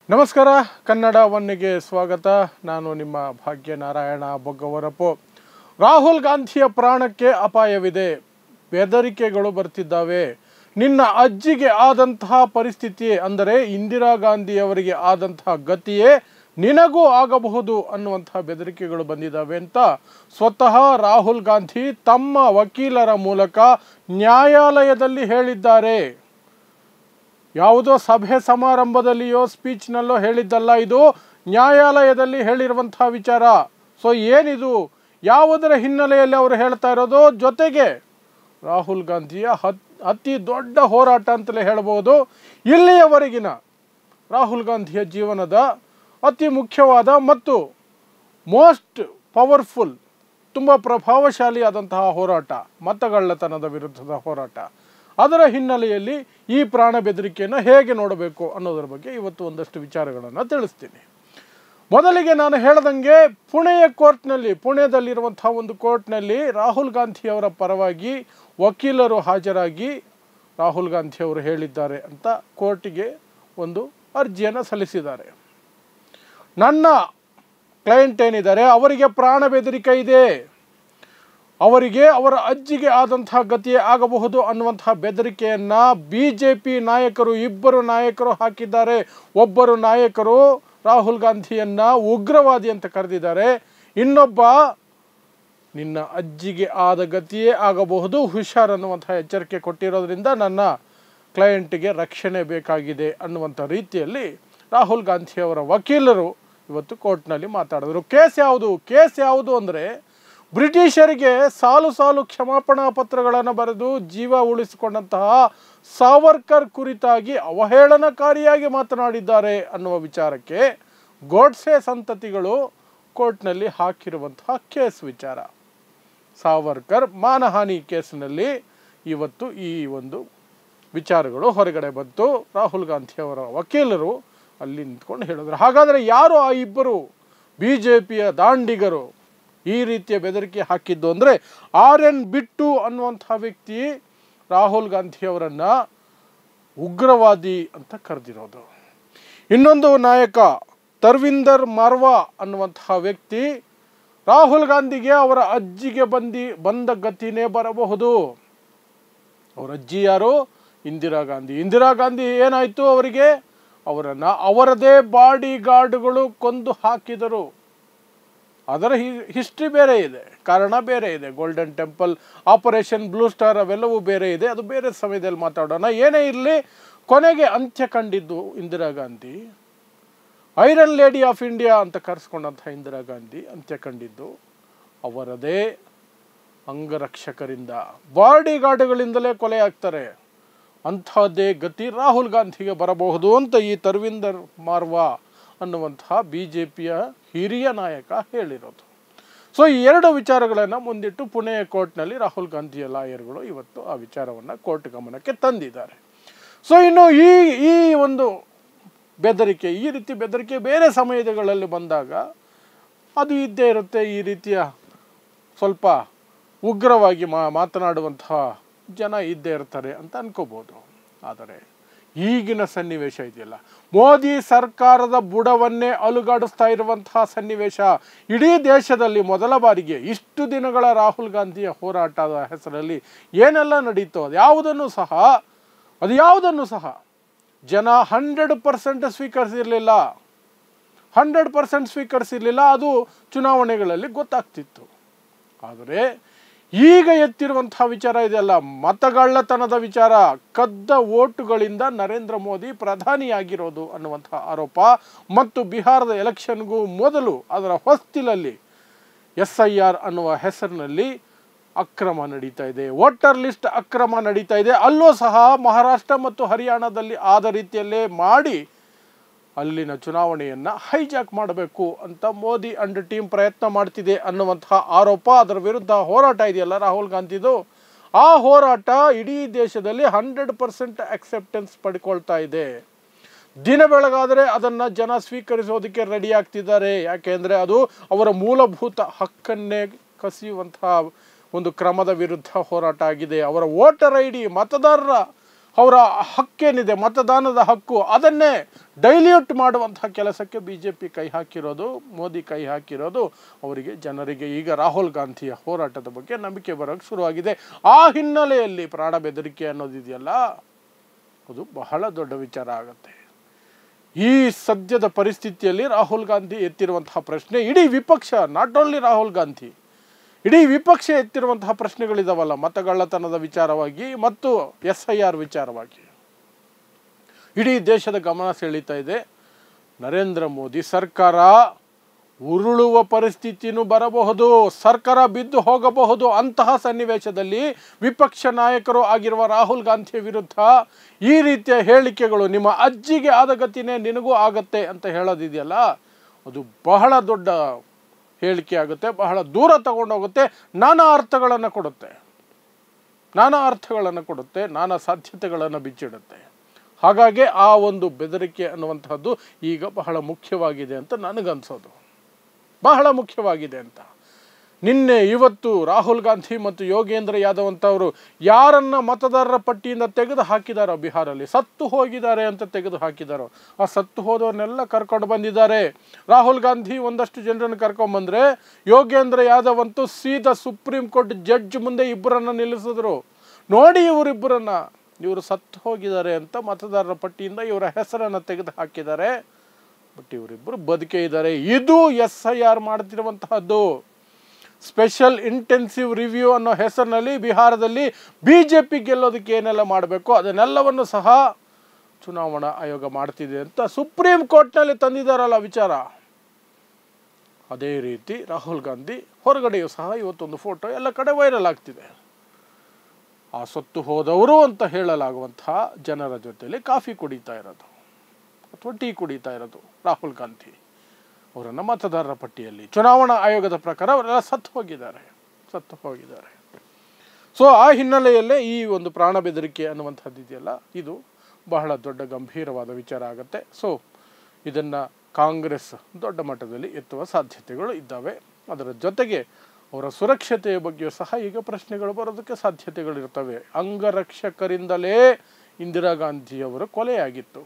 ನಮಸ್ಕಾರ ಕನ್ನಡ ಒನ್ನೆಗೆ ಸ್ವಾಗತ. ನಾನು ನಿಮ್ಮ ಭಾಗ್ಯನಾರಾಯಣ ಬೊಗ್ಗವರಪು. ರಾಹುಲ್ ಗಾಂಧಿಯ ಪ್ರಾಣಕ್ಕೆ ಅಪಾಯವಿದೆ, ಬೆದರಿಕೆಗಳು ಬರ್ತಿದ್ದಾವೆ. ನಿನ್ನ ಅಜ್ಜಿಗೆ ಆದಂತಹ ಪರಿಸ್ಥಿತಿ ಅಂದರೆ ಇಂದಿರಾ ಗಾಂಧಿಯವರಿಗೆ ಆದಂತಹ ಗತಿಯೇ ನಿನಗೂ ಆಗಬಹುದು ಅನ್ನುವಂತಹ ಬೆದರಿಕೆಗಳು ಬಂದಿದ್ದಾವೆ ಅಂತ ಸ್ವತಃ ರಾಹುಲ್ ಗಾಂಧಿ ತಮ್ಮ ವಕೀಲರ ಮೂಲಕ ನ್ಯಾಯಾಲಯದಲ್ಲಿ ಹೇಳಿದ್ದಾರೆ. ಯಾವುದೋ ಸಭೆ ಸಮಾರಂಭದಲ್ಲಿಯೋ ಸ್ಪೀಚ್ನಲ್ಲೋ ಹೇಳಿದ್ದಲ್ಲ, ಇದು ನ್ಯಾಯಾಲಯದಲ್ಲಿ ಹೇಳಿರುವಂತಹ ವಿಚಾರ. ಸೊ ಏನಿದು, ಯಾವುದರ ಹಿನ್ನೆಲೆಯಲ್ಲಿ ಅವರು ಹೇಳ್ತಾ ಇರೋದು, ಜೊತೆಗೆ ರಾಹುಲ್ ಗಾಂಧಿಯ ಅತಿ ದೊಡ್ಡ ಹೋರಾಟ ಅಂತಲೇ ಹೇಳ್ಬೋದು. ಇಲ್ಲಿಯವರೆಗಿನ ರಾಹುಲ್ ಗಾಂಧಿಯ ಜೀವನದ ಅತಿ ಮುಖ್ಯವಾದ ಮತ್ತು ಮೋಸ್ಟ್ ಪವರ್ಫುಲ್, ತುಂಬ ಪ್ರಭಾವಶಾಲಿಯಾದಂತಹ ಹೋರಾಟ, ಮತಗಳ್ಳತನದ ವಿರುದ್ಧದ ಹೋರಾಟ. ಅದರ ಹಿನ್ನೆಲೆಯಲ್ಲಿ ಈ ಪ್ರಾಣ ಬೆದರಿಕೆಯನ್ನು ಹೇಗೆ ನೋಡಬೇಕು ಅನ್ನೋದರ ಬಗ್ಗೆ ಇವತ್ತು ಒಂದಷ್ಟು ವಿಚಾರಗಳನ್ನು ತಿಳಿಸ್ತೀನಿ. ಮೊದಲಿಗೆ ನಾನು ಹೇಳ್ದಂಗೆ ಪುಣೆದಲ್ಲಿರುವಂತಹ ಒಂದು ಕೋರ್ಟ್ನಲ್ಲಿ ರಾಹುಲ್ ಗಾಂಧಿಯವರ ಪರವಾಗಿ ವಕೀಲರು ಹಾಜರಾಗಿ ರಾಹುಲ್ ಗಾಂಧಿಯವರು ಹೇಳಿದ್ದಾರೆ ಅಂತ ಕೋರ್ಟಿಗೆ ಒಂದು ಅರ್ಜಿಯನ್ನು ಸಲ್ಲಿಸಿದ್ದಾರೆ. ನನ್ನ ಕ್ಲೈಂಟ್ ಏನಿದ್ದಾರೆ ಅವರಿಗೆ ಪ್ರಾಣ ಬೆದರಿಕೆ ಇದೆ, ಅವರಿಗೆ ಅವರ ಅಜ್ಜಿಗೆ ಆದಂತಹ ಗತಿಯೇ ಆಗಬಹುದು ಅನ್ನುವಂತಹ ಬೆದರಿಕೆಯನ್ನು BJP ನಾಯಕರು, ಇಬ್ಬರು ನಾಯಕರು ಹಾಕಿದ್ದಾರೆ. ಒಬ್ಬರು ನಾಯಕರು ರಾಹುಲ್ ಗಾಂಧಿಯನ್ನು ಉಗ್ರವಾದಿ ಅಂತ ಕರೆದಿದ್ದಾರೆ, ಇನ್ನೊಬ್ಬ ನಿನ್ನ ಅಜ್ಜಿಗೆ ಆದ ಗತಿಯೇ ಆಗಬಹುದು, ಹುಷಾರ್ ಅನ್ನುವಂತಹ ಎಚ್ಚರಿಕೆ ಕೊಟ್ಟಿರೋದ್ರಿಂದ ನನ್ನ ಕ್ಲೈಂಟ್ಗೆ ರಕ್ಷಣೆ ಬೇಕಾಗಿದೆ ಅನ್ನುವಂಥ ರೀತಿಯಲ್ಲಿ ರಾಹುಲ್ ಗಾಂಧಿಯವರ ವಕೀಲರು ಇವತ್ತು ಕೋರ್ಟ್ನಲ್ಲಿ ಮಾತಾಡಿದ್ರು. ಕೇಸ್ ಯಾವುದು ಅಂದರೆ, ಬ್ರಿಟಿಷರಿಗೆ ಸಾಲು ಕ್ಷಮಾಪಣಾ ಪತ್ರಗಳನ್ನು ಬರೆದು ಜೀವ ಉಳಿಸಿಕೊಂಡಂತಹ ಸಾವರ್ಕರ್ ಕುರಿತಾಗಿ ಅವಹೇಳನಕಾರಿಯಾಗಿ ಮಾತನಾಡಿದ್ದಾರೆ ಅನ್ನುವ ವಿಚಾರಕ್ಕೆ ಗೋಡ್ಸೆ ಸಂತತಿಗಳು ಕೋರ್ಟ್ನಲ್ಲಿ ಹಾಕಿರುವಂತಹ ಕೇಸ್ ವಿಚಾರ. ಸಾವರ್ಕರ್ ಮಾನಹಾನಿ ಕೇಸಿನಲ್ಲಿ ಇವತ್ತು ಈ ಒಂದು ವಿಚಾರಗಳು ಹೊರಗಡೆ ಬಂತು. ರಾಹುಲ್ ಗಾಂಧಿಯವರ ವಕೀಲರು ಅಲ್ಲಿ ನಿಂತ್ಕೊಂಡು ಹೇಳಿದ್ರು. ಹಾಗಾದರೆ ಯಾರು ಆ ಇಬ್ಬರು BJPಯ ದಾಂಡಿಗರು ಈ ರೀತಿಯ ಬೆದರಿಕೆ ಹಾಕಿದ್ದು ಅಂದರೆ, RN ಬಿಟ್ಟು ಅನ್ನುವಂಥ ವ್ಯಕ್ತಿ ರಾಹುಲ್ ಗಾಂಧಿಯವರನ್ನು ಉಗ್ರವಾದಿ ಅಂತ ಕರೆದಿರೋದು. ಇನ್ನೊಂದು ನಾಯಕ ತರ್ವಿಂದರ್ ಮಾರ್ವಾ ಅನ್ನುವಂತಹ ವ್ಯಕ್ತಿ ರಾಹುಲ್ ಗಾಂಧಿಗೆ ಅವರ ಅಜ್ಜಿಗೆ ಬಂದ ಗತಿನೇ ಬರಬಹುದು. ಅವರ ಅಜ್ಜಿ ಯಾರು? ಇಂದಿರಾ ಗಾಂಧಿ ಏನಾಯಿತು ಅವರಿಗೆ? ಅವರನ್ನು ಅವರದೇ ಬಾಡಿ ಗಾರ್ಡ್ಗಳು ಕೊಂದು ಹಾಕಿದರು. ಅದರ ಹಿಸ್ಟ್ರಿ ಬೇರೆ ಇದೆ, ಕಾರಣ ಬೇರೆ ಇದೆ. Golden temple, operation blue star ಅವೆಲ್ಲವೂ ಬೇರೆ ಇದೆ, ಅದು ಬೇರೆ ಸಮಯದಲ್ಲಿ ಮಾತಾಡೋಣ. ಏನೇ ಇರಲಿ, ಕೊನೆಗೆ ಅಂತ್ಯ ಕಂಡಿದ್ದು Indira Gandhi, iron lady of India ಅಂತ ಕರೆಸ್ಕೊಂಡಂಥ ಇಂದಿರಾ ಗಾಂಧಿ ಅಂತ್ಯ ಕಂಡಿದ್ದು ಅವರದೇ ಅಂಗರಕ್ಷಕರಿಂದ, ಬಾಡಿ ಗಾರ್ಡ್ಗಳಿಂದಲೇ ಕೊಲೆ ಆಗ್ತಾರೆ. ಅಂಥದ್ದೇ ಗತಿ ರಾಹುಲ್ ಗಾಂಧಿಗೆ ಬರಬಹುದು ಅಂತ ಈ ತರ್ವಿಂದರ್ ಮಾರ್ವಾ ಅನ್ನುವಂತಹ BJPಯ ಹಿರಿಯ ನಾಯಕ ಹೇಳಿರೋದು. ಸೊ ಈ ಎರಡು ವಿಚಾರಗಳನ್ನು ಮುಂದಿಟ್ಟು ಪುಣೆಯ ಕೋರ್ಟ್ನಲ್ಲಿ ರಾಹುಲ್ ಗಾಂಧಿಯ ಲಾಯರ್ಗಳು ಇವತ್ತು ಆ ವಿಚಾರವನ್ನು ಕೋರ್ಟ್ ಗಮನಕ್ಕೆ ತಂದಿದ್ದಾರೆ. ಸೊ ಇನ್ನು ಈ ಒಂದು ಬೆದರಿಕೆ, ಈ ರೀತಿ ಬೆದರಿಕೆ ಬೇರೆ ಸಮಯಗಳಲ್ಲಿ ಬಂದಾಗ ಅದು ಇದ್ದೇ ಇರುತ್ತೆ. ಈ ರೀತಿಯ ಸ್ವಲ್ಪ ಉಗ್ರವಾಗಿ ಮಾತನಾಡುವಂತಹ ಜನ ಇದ್ದೇ ಇರ್ತಾರೆ ಅಂತ ಅನ್ಕೋಬೋದು. ಆದರೆ ಈಗಿನ ಸನ್ನಿವೇಶ ಇದೆಯಲ್ಲ, ಮೋದಿ ಸರ್ಕಾರದ ಬುಡವನ್ನೇ ಅಲುಗಾಡಿಸ್ತಾ ಇರುವಂತಹ ಸನ್ನಿವೇಶ. ಇಡೀ ದೇಶದಲ್ಲಿ ಮೊದಲ ಬಾರಿಗೆ ಇಷ್ಟು ದಿನಗಳ ರಾಹುಲ್ ಗಾಂಧಿಯ ಹೋರಾಟದ ಹೆಸರಲ್ಲಿ ಏನೆಲ್ಲ ನಡೀತೋ ಅದು ಯಾವುದನ್ನು ಸಹ ಜನ 100% ಸ್ವೀಕರಿಸಿರಲಿಲ್ಲ. 100% ಸ್ವೀಕರಿಸಿರಲಿಲ್ಲ, ಅದು ಚುನಾವಣೆಗಳಲ್ಲಿ ಗೊತ್ತಾಗ್ತಿತ್ತು. ಆದರೆ ಈಗ ಎತ್ತಿರುವಂತಹ ವಿಚಾರ ಇದೆಯಲ್ಲ, ಮತಗಳ್ಳತನದ ವಿಚಾರ, ಕದ್ದ ವೋಟುಗಳಿಂದ ನರೇಂದ್ರ ಮೋದಿ ಪ್ರಧಾನಿಯಾಗಿರೋದು ಅನ್ನುವಂತಹ ಆರೋಪ ಮತ್ತು ಬಿಹಾರದ ಎಲೆಕ್ಷನ್ಗೂ ಮೊದಲು ಅದರ ಹೊಸ್ತಿಲಲ್ಲಿ SIR ಅನ್ನುವ ಹೆಸರಿನಲ್ಲಿ ಅಕ್ರಮ ನಡೀತಾ ಇದೆ, ವೋಟರ್ ಲಿಸ್ಟ್ ಅಕ್ರಮ ನಡೀತಾ ಇದೆ. ಅಲ್ಲೂ ಸಹ ಮಹಾರಾಷ್ಟ್ರ ಮತ್ತು ಹರಿಯಾಣದಲ್ಲಿ ಆದ ರೀತಿಯಲ್ಲೇ ಮಾಡಿ ಅಲ್ಲಿನ ಚುನಾವಣೆಯನ್ನು ಹೈಜಾಕ್ ಮಾಡಬೇಕು ಅಂತ ಮೋದಿ ಅಂಡ್ ಟೀಮ್ ಪ್ರಯತ್ನ ಮಾಡ್ತಿದೆ ಅನ್ನುವಂತಹ ಆರೋಪ, ಅದರ ವಿರುದ್ಧ ಹೋರಾಟ ಇದೆಯಲ್ಲ ರಾಹುಲ್ ಗಾಂಧಿದು, ಆ ಹೋರಾಟ ಇಡೀ ದೇಶದಲ್ಲಿ 100% ಅಕ್ಸೆಪ್ಟೆನ್ಸ್ ಪಡ್ಕೊಳ್ತಾ ಇದೆ. ದಿನ ಬೆಳಗಾದರೆ ಅದನ್ನು ಜನ ಸ್ವೀಕರಿಸೋದಕ್ಕೆ ರೆಡಿ ಆಗ್ತಿದ್ದಾರೆ. ಯಾಕೆಂದರೆ ಅದು ಅವರ ಮೂಲಭೂತ ಹಕ್ಕನ್ನೇ ಕಸಿಯುವಂತಹ ಒಂದು ಕ್ರಮದ ವಿರುದ್ಧ ಹೋರಾಟ ಆಗಿದೆ. ಅವರ ವೋಟರ್ ID, ಮತದಾರರ ಅವರ ಹಕ್ಕೇನಿದೆ ಮತದಾನದ ಹಕ್ಕು ಅದನ್ನೇ ಡೈಲ್ಯೂಟ್ ಮಾಡುವಂತಹ ಕೆಲಸಕ್ಕೆ BJP ಕೈ ಹಾಕಿರೋದು, ಮೋದಿ ಕೈ ಹಾಕಿರೋದು ಅವರಿಗೆ ಜನರಿಗೆ ಈಗ ರಾಹುಲ್ ಗಾಂಧಿಯ ಹೋರಾಟದ ಬಗ್ಗೆ ನಂಬಿಕೆ ಬರೋಕ್ಕೆ ಶುರುವಾಗಿದೆ. ಆ ಹಿನ್ನೆಲೆಯಲ್ಲಿ ಪ್ರಾಣ ಬೆದರಿಕೆ ಅನ್ನೋದಿದೆಯಲ್ಲ ಅದು ಬಹಳ ದೊಡ್ಡ ವಿಚಾರ ಆಗುತ್ತೆ. ಈ ಸದ್ಯದ ಪರಿಸ್ಥಿತಿಯಲ್ಲಿ ರಾಹುಲ್ ಗಾಂಧಿ ಎತ್ತಿರುವಂತಹ ಪ್ರಶ್ನೆ, ಇಡೀ ವಿಪಕ್ಷ, ನಾಟ್ ಓನ್ಲಿ ರಾಹುಲ್ ಗಾಂಧಿ, ಇಡೀ ವಿಪಕ್ಷ ಎತ್ತಿರುವಂತಹ ಪ್ರಶ್ನೆಗಳಿದಾವಲ್ಲ ಮತಗಳ್ಳತನದ ವಿಚಾರವಾಗಿ ಮತ್ತು SIR ವಿಚಾರವಾಗಿ ಇಡೀ ದೇಶದ ಗಮನ ಸೆಳೀತಾ ಇದೆ. ನರೇಂದ್ರ ಮೋದಿ ಸರ್ಕಾರ ಉರುಳುವ ಪರಿಸ್ಥಿತಿನೂ ಬರಬಹುದು, ಸರ್ಕಾರ ಬಿದ್ದು ಹೋಗಬಹುದು. ಅಂತಹ ಸನ್ನಿವೇಶದಲ್ಲಿ ವಿಪಕ್ಷ ನಾಯಕರು ಆಗಿರುವ ರಾಹುಲ್ ಗಾಂಧಿ ವಿರುದ್ಧ ಈ ರೀತಿಯ ಹೇಳಿಕೆಗಳು, ನಿಮ್ಮ ಅಜ್ಜಿಗೆ ಆದ ಗತಿನೇ ನಿನಗೂ ಆಗತ್ತೆ ಅಂತ ಹೇಳೋದಿದೆಯಲ್ಲ, ಅದು ಬಹಳ ದೊಡ್ಡ ಹೇಳಿಕೆ ಆಗುತ್ತೆ, ಬಹಳ ದೂರ ತಗೊಂಡೋಗುತ್ತೆ, ನಾನಾ ಅರ್ಥಗಳನ್ನು ಕೊಡುತ್ತೆ, ನಾನಾ ಸಾಧ್ಯತೆಗಳನ್ನು ಬಿಚ್ಚಿಡುತ್ತೆ. ಹಾಗಾಗಿ ಆ ಒಂದು ಬೆದರಿಕೆ ಅನ್ನುವಂಥದ್ದು ಈಗ ಬಹಳ ಮುಖ್ಯವಾಗಿದೆ ಅಂತ ನನಗನ್ಸೋದು, ಬಹಳ ಮುಖ್ಯವಾಗಿದೆ ಅಂತ. ನಿನ್ನೆ ಇವತ್ತು ರಾಹುಲ್ ಗಾಂಧಿ ಮತ್ತು ಯೋಗೇಂದ್ರ ಯಾದವ್ ಅಂತವರು ಯಾರನ್ನ ಮತದಾರರ ಪಟ್ಟಿಯಿಂದ ತೆಗೆದು ಹಾಕಿದಾರೋ, ಬಿಹಾರಲ್ಲಿ ಸತ್ತು ಹೋಗಿದ್ದಾರೆ ಅಂತ ತೆಗೆದು ಹಾಕಿದಾರೋ, ಆ ಸತ್ತು ಹೋದವ್ರನ್ನೆಲ್ಲ ಕರ್ಕೊಂಡು ಬಂದಿದ್ದಾರೆ. ರಾಹುಲ್ ಗಾಂಧಿ ಒಂದಷ್ಟು ಜನರನ್ನು ಕರ್ಕೊಂಡ್ಬಂದ್ರೆ, ಯೋಗೇಂದ್ರ ಯಾದವ್ ಅಂತೂ ಸೀದಾ ಸುಪ್ರೀಂ ಕೋರ್ಟ್ ಜಡ್ಜ್ ಮುಂದೆ ಇಬ್ಬರನ್ನ ನಿಲ್ಲಿಸಿದ್ರು. ನೋಡಿ ಇವರಿಬ್ಬರನ್ನ, ಇವರು ಸತ್ತು ಹೋಗಿದ್ದಾರೆ ಅಂತ ಮತದಾರರ ಪಟ್ಟಿಯಿಂದ ಇವರ ಹೆಸರನ್ನು ತೆಗೆದು ಹಾಕಿದ್ದಾರೆ. ಬಟ್ ಇವರಿಬ್ಬರು ಬದುಕೇ ಇದ್ದಾರೆ. ಇದು SIR ಮಾಡ್ತಿರುವಂತಹದ್ದು. ಸ್ಪೆಷಲ್ ಇಂಟೆನ್ಸಿವ್ ರಿವ್ಯೂ ಅನ್ನೋ ಹೆಸರಿನಲ್ಲಿ ಬಿಹಾರದಲ್ಲಿ BJP ಗೆಲ್ಲೋದಕ್ಕೆ ಏನೆಲ್ಲ ಮಾಡಬೇಕು ಅದನ್ನೆಲ್ಲವನ್ನು ಸಹ ಚುನಾವಣಾ ಆಯೋಗ ಮಾಡ್ತಿದೆ ಅಂತ ಸುಪ್ರೀಂ ಕೋರ್ಟ್ನಲ್ಲಿ ತಂದಿದ್ದಾರಲ್ಲ ವಿಚಾರ. ಅದೇ ರೀತಿ ರಾಹುಲ್ ಗಾಂಧಿ ಹೊರಗಡೆಯೂ ಸಹ ಇವತ್ತೊಂದು ಫೋಟೋ ಎಲ್ಲ ಕಡೆ ವೈರಲ್ ಆಗ್ತಿದೆ. ಆ ಸತ್ತು ಹೋದವರು ಅಂತ ಹೇಳಲಾಗುವಂತಹ ಜನರ ಜೊತೆಯಲ್ಲಿ ಕಾಫಿ ಕುಡಿತಾ ಇರೋದು ಅಥವಾ ಟೀ ಕುಡಿತಾ ಇರೋದು ರಾಹುಲ್ ಗಾಂಧಿ. ಅವರನ್ನು ಮತದಾರರ ಪಟ್ಟಿಯಲ್ಲಿ ಚುನಾವಣಾ ಆಯೋಗದ ಪ್ರಕಾರ ಅವರೆಲ್ಲ ಸತ್ತು ಹೋಗಿದ್ದಾರೆ. ಸೊ ಆ ಹಿನ್ನೆಲೆಯಲ್ಲೇ ಈ ಒಂದು ಪ್ರಾಣ ಬೆದರಿಕೆ ಅನ್ನುವಂಥದ್ದು ಇದೆಯಲ್ಲ, ಇದು ಬಹಳ ದೊಡ್ಡ ಗಂಭೀರವಾದ ವಿಚಾರ ಆಗುತ್ತೆ. ಸೊ ಇದನ್ನು ಕಾಂಗ್ರೆಸ್ ದೊಡ್ಡ ಮಟ್ಟದಲ್ಲಿ ಎತ್ತುವ ಸಾಧ್ಯತೆಗಳು ಇದ್ದಾವೆ. ಅದರ ಜೊತೆಗೆ ಅವರ ಸುರಕ್ಷತೆಯ ಬಗ್ಗೆಯೂ ಸಹ ಈಗ ಪ್ರಶ್ನೆಗಳು ಬರೋದಕ್ಕೆ ಸಾಧ್ಯತೆಗಳಿರ್ತವೆ. ಅಂಗರಕ್ಷಕರಿಂದಲೇ ಇಂದಿರಾ ಗಾಂಧಿಯವರು ಕೊಲೆಯಾಗಿತ್ತು.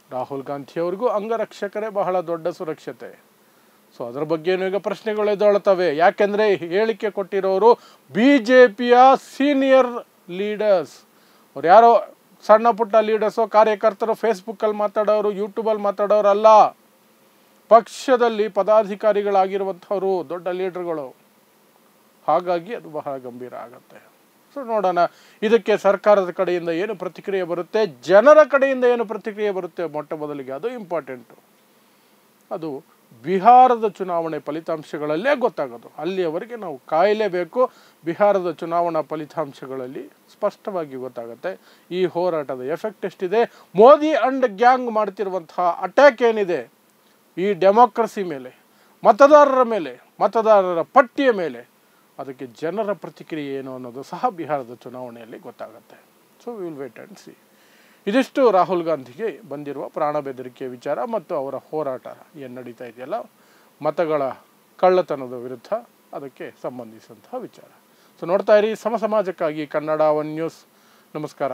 ರಾಹುಲ್ ಗಾಂಧಿಯವ್ರಿಗೂ ಅಂಗರಕ್ಷಕರೇ ಬಹಳ ದೊಡ್ಡ ಸುರಕ್ಷತೆ. ಸೊ ಅದರ ಬಗ್ಗೆಯೂ ಈಗ ಪ್ರಶ್ನೆಗಳು ಎದ್ದೇಳುತ್ತವೆ. ಯಾಕೆಂದರೆ ಹೇಳಿಕೆ ಕೊಟ್ಟಿರೋರು BJPಯ ಸೀನಿಯರ್ ಲೀಡರ್ಸ್. ಅವ್ರು ಯಾರೋ ಸಣ್ಣ ಪುಟ್ಟ ಲೀಡರ್ಸೋ ಕಾರ್ಯಕರ್ತರು ಫೇಸ್ಬುಕ್ಕಲ್ಲಿ ಮಾತಾಡೋರು, ಯೂಟ್ಯೂಬಲ್ಲಿ ಮಾತಾಡೋರು ಅಲ್ಲ, ಪಕ್ಷದಲ್ಲಿ ಪದಾಧಿಕಾರಿಗಳಾಗಿರುವಂಥವರು, ದೊಡ್ಡ ಲೀಡರ್ಗಳು. ಹಾಗಾಗಿ ಅದು ಬಹಳ ಗಂಭೀರ ಆಗುತ್ತೆ. ಸೊ ನೋಡೋಣ ಇದಕ್ಕೆ ಸರ್ಕಾರದ ಕಡೆಯಿಂದ ಏನು ಪ್ರತಿಕ್ರಿಯೆ ಬರುತ್ತೆ, ಜನರ ಕಡೆಯಿಂದ ಏನು ಪ್ರತಿಕ್ರಿಯೆ ಬರುತ್ತೆ. ಮೊಟ್ಟ ಮೊದಲಿಗೆ ಅದು ಇಂಪಾರ್ಟೆಂಟು. ಅದು ಬಿಹಾರದ ಚುನಾವಣೆ ಫಲಿತಾಂಶಗಳಲ್ಲೇ ಗೊತ್ತಾಗೋದು. ಅಲ್ಲಿಯವರೆಗೆ ನಾವು ಕಾಯಲೇಬೇಕು. ಬಿಹಾರದ ಚುನಾವಣಾ ಫಲಿತಾಂಶಗಳಲ್ಲಿ ಸ್ಪಷ್ಟವಾಗಿ ಗೊತ್ತಾಗುತ್ತೆ ಈ ಹೋರಾಟದ ಎಫೆಕ್ಟ್ ಎಷ್ಟಿದೆ. ಮೋದಿ ಅಂಡ್ ಗ್ಯಾಂಗ್ ಮಾಡ್ತಿರುವಂತಹ ಅಟ್ಯಾಕ್ ಏನಿದೆ ಈ ಡೆಮೋಕ್ರಸಿ ಮೇಲೆ, ಮತದಾರರ ಮೇಲೆ, ಮತದಾರರ ಪಟ್ಟಿಯ ಮೇಲೆ, ಅದಕ್ಕೆ ಜನರ ಪ್ರತಿಕ್ರಿಯೆ ಏನು ಅನ್ನೋದು ಸಹ ಬಿಹಾರದ ಚುನಾವಣೆಯಲ್ಲಿ ಗೊತ್ತಾಗುತ್ತೆ. So we will wait and see. ಇದಿಷ್ಟು ರಾಹುಲ್ ಗಾಂಧಿಗೆ ಬಂದಿರುವ ಪ್ರಾಣ ಬೆದರಿಕೆ ವಿಚಾರ ಮತ್ತು ಅವರ ಹೋರಾಟ ಏನು ನಡೀತಾ ಇದೆಯಲ್ಲ ಮತಗಳ ಕಳ್ಳತನದ ವಿರುದ್ಧ, ಅದಕ್ಕೆ ಸಂಬಂಧಿಸಿದಂತಹ ವಿಚಾರ. ಸೊ ನೋಡ್ತಾ ಇರಿ ಸಮಾಜಕ್ಕಾಗಿ ಕನ್ನಡ 1 ನ್ಯೂಸ್. ನಮಸ್ಕಾರ.